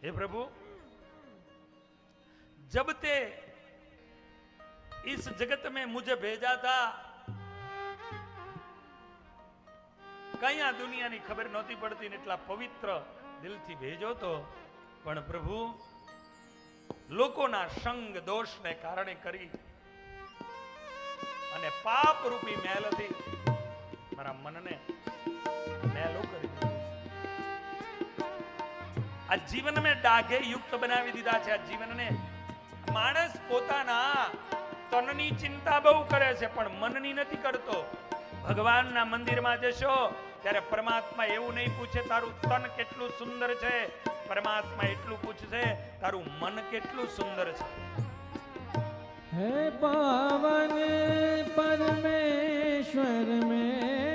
हे प्रभु, जब ते इस जगत में मुझे भेजा था, कहीं आ दुनिया की खबर नहोती पड़ती ने એટલા પવિત્ર દિલથી ભેજો તો, પણ પ્રભુ લોકોના સંગ દોષને કારણે કરી અને પાપ રૂપી મેલથી મારા મનને મેલો કરી દીધું છે. આ જીવન મેં ડાઘે યુક્ત બનાવી દીધા છે. આ જીવનને માણસ પોતાના તનની ચિંતા બહુ કરે છે પણ મનની નથી કરતો. ભગવાનના મંદિરમાં જશો ત્યારે પરમાત્મા એવું નહીં પૂછે તારું તન કેટલું સુંદર છે, પરમાત્મા એટલું પૂછશે તારું મન કેટલું સુંદર છે. હે પાવન પરમેશ્વર में